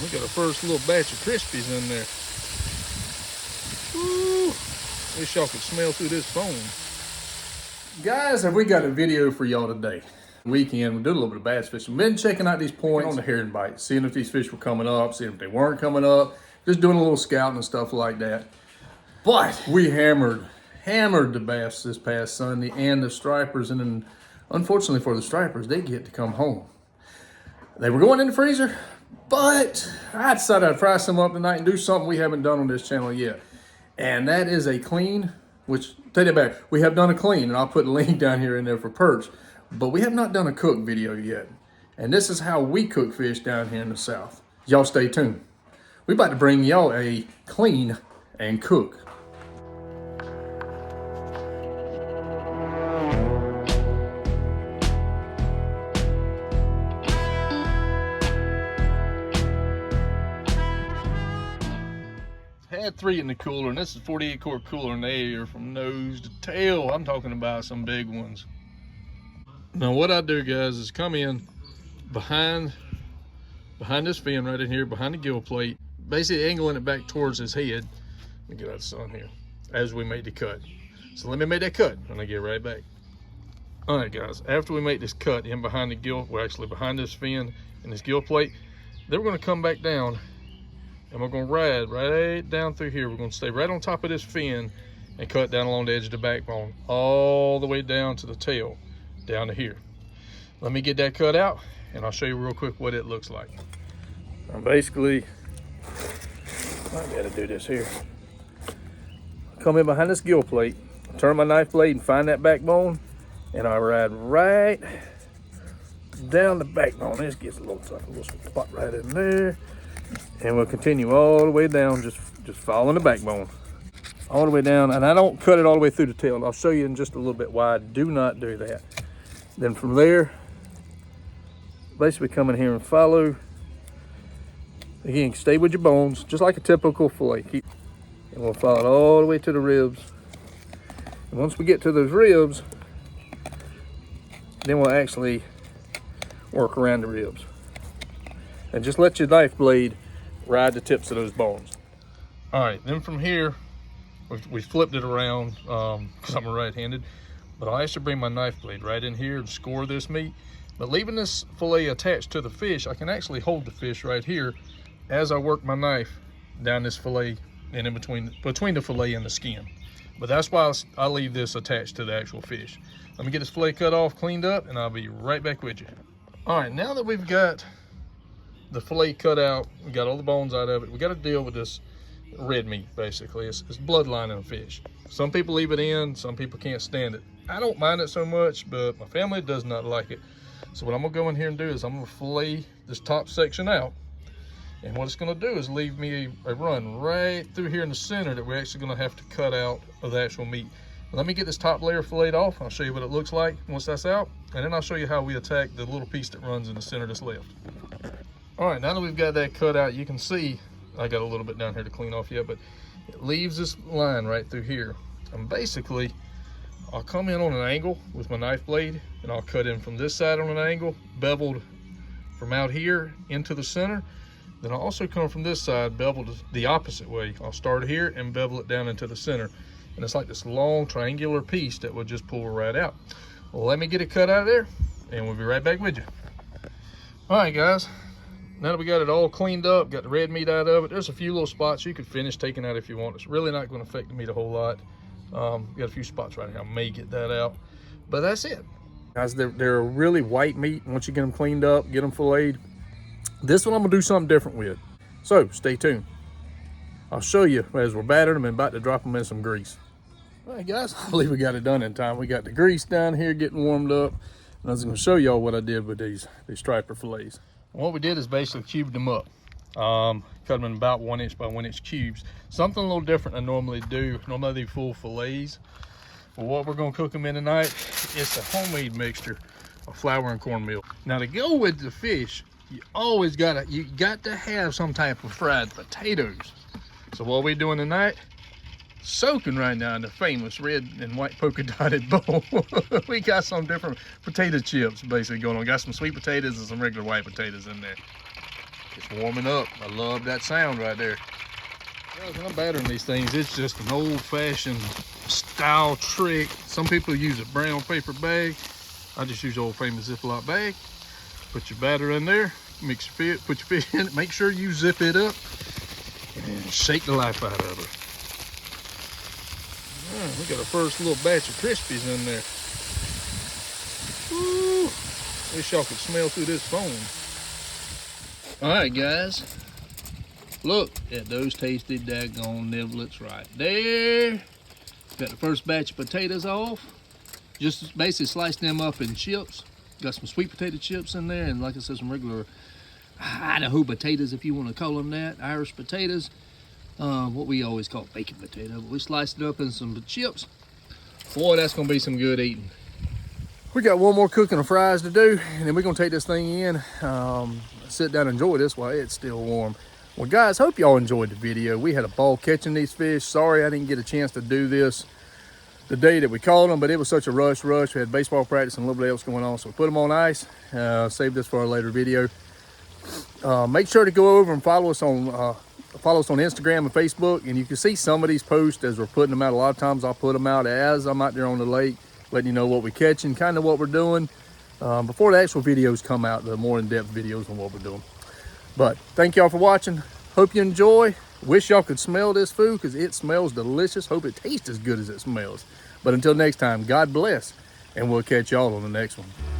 We got our first little batch of Crispies in there. Woo! Wish y'all could smell through this foam. Guys, have we got a video for y'all today? Weekend, we did a little bit of bass fishing. Been checking out these points on the herring bite, seeing if these fish were coming up, seeing if they weren't coming up, just doing a little scouting and stuff like that. But we hammered the bass this past Sunday and the stripers, and then unfortunately for the stripers, they get to come home. They were going in the freezer, but I decided I'd fry some up tonight and do something we haven't done on this channel yet. And that is a clean, which, take that back, we have done a clean, and I'll put a link down here in there for perch, but we have not done a cook video yet. And this is how we cook fish down here in the South. Y'all stay tuned. We about to bring y'all a clean and cook. Had 3 in the cooler, and this is 48 quart cooler, and they are from nose to tail. I'm talking about some big ones. Now what I do, guys, is come in behind this fin right in here, behind the gill plate, basically angling it back towards his head. Let me get out the sun here as we make the cut. So let me make that cut and I get right back. All right, guys, after we make this cut in behind the gill, we're actually behind this fin and this gill plate, then we're going to come back down and we're going to ride right down through here. We're going to stay right on top of this fin and cut down along the edge of the backbone all the way down to the tail, down to here. Let me get that cut out and I'll show you real quick what it looks like. I'm basically, I gotta do this here. Come in behind this gill plate, turn my knife blade and find that backbone, and I ride right down the backbone. This gets a little spot right in there. And we'll continue all the way down, just following the backbone. All the way down, and I don't cut it all the way through the tail. I'll show you in just a little bit why I do not do that. Then from there, basically come in here and follow. Again, stay with your bones, just like a typical fillet. And we'll follow it all the way to the ribs. And once we get to those ribs, then we'll actually work around the ribs. And just let your knife blade ride the tips of those bones. All right, then from here, we flipped it around because I'm right-handed, but I actually bring my knife blade right in here and score this meat. But leaving this fillet attached to the fish, I can actually hold the fish right here as I work my knife down this fillet and in between the fillet and the skin. But that's why I leave this attached to the actual fish. Let me get this fillet cut off, cleaned up, and I'll be right back with you. All right, now that we've got the fillet cut out, we got all the bones out of it, we got to deal with this red meat. Basically it's bloodline in a fish. Some people leave it in, some people can't stand it. I don't mind it so much, but my family does not like it. So what I'm gonna go in here and do is I'm gonna fillet this top section out, and what it's gonna do is leave me a run right through here in the center that we're actually gonna have to cut out of the actual meat. Let me get this top layer filleted off. I'll show you what it looks like once that's out, and then I'll show you how we attack the little piece that runs in the center that's left. All right, now that we've got that cut out, you can see I got a little bit down here to clean off yet, but it leaves this line right through here. And basically, I'll come in on an angle with my knife blade, and I'll cut in from this side on an angle, beveled from out here into the center. Then I'll also come from this side, beveled the opposite way. I'll start here and bevel it down into the center. And it's like this long triangular piece that will just pull right out. Well, let me get it cut out of there, and we'll be right back with you. All right, guys. Now that we got it all cleaned up, got the red meat out of it, there's a few little spots you could finish taking out if you want. It's really not going to affect the meat a whole lot. Got a few spots right here. I may get that out, but that's it. Guys, they're a really white meat. Once you get them cleaned up, get them filleted. This one I'm going to do something different with. So stay tuned. I'll show you as we're battering them and about to drop them in some grease. All right, guys, I believe we got it done in time. We got the grease down here getting warmed up. And I was going to show y'all what I did with these striper fillets. What we did is basically cubed them up. Cut them in about 1 inch by 1 inch cubes. Something a little different than I normally do. Normally I do full fillets. But what we're gonna cook them in tonight is a homemade mixture of flour and cornmeal. Now to go with the fish, you got to have some type of fried potatoes. So what we're doing tonight, soaking right now in the famous red and white polka dotted bowl. We got some different potato chips basically going on. Got some sweet potatoes and some regular white potatoes in there. It's warming up. I love that sound right there. Guys, when I'm battering these things, it's just an old-fashioned style trick. Some people use a brown paper bag. I just use old famous Ziploc bag. Put your batter in there, mix your fish, put your fish in it. Make sure you zip it up and shake the life out of it. We got our first little batch of Crispies in there. Woo! Wish y'all could smell through this foam. All right, guys. Look at those tasty daggone niblets right there. Got the first batch of potatoes off. Just basically sliced them up in chips. Got some sweet potato chips in there, and like I said, some regular Idaho potatoes, if you want to call them that, Irish potatoes. What we always call bacon potato, but we sliced it up in some chips. Boy, that's gonna be some good eating. We got one more cooking of fries to do, and then we're gonna take this thing in, sit down and enjoy this while it's still warm. Well, guys, hope y'all enjoyed the video. We had a ball catching these fish. Sorry I didn't get a chance to do this the day that we caught them, but it was such a rush. We had baseball practice and a little bit else going on, so we put them on ice. Save this for a later video. Make sure to go over and follow us on Instagram and Facebook, and you can see some of these posts as we're putting them out. A lot of times I'll put them out as I'm out there on the lake, letting you know what we're catching, kind of what we're doing, before the actual videos come out, the more in-depth videos on what we're doing. But thank y'all for watching. Hope you enjoy. Wish y'all could smell this food because it smells delicious. Hope it tastes as good as it smells. But until next time, God bless, and we'll catch y'all on the next one.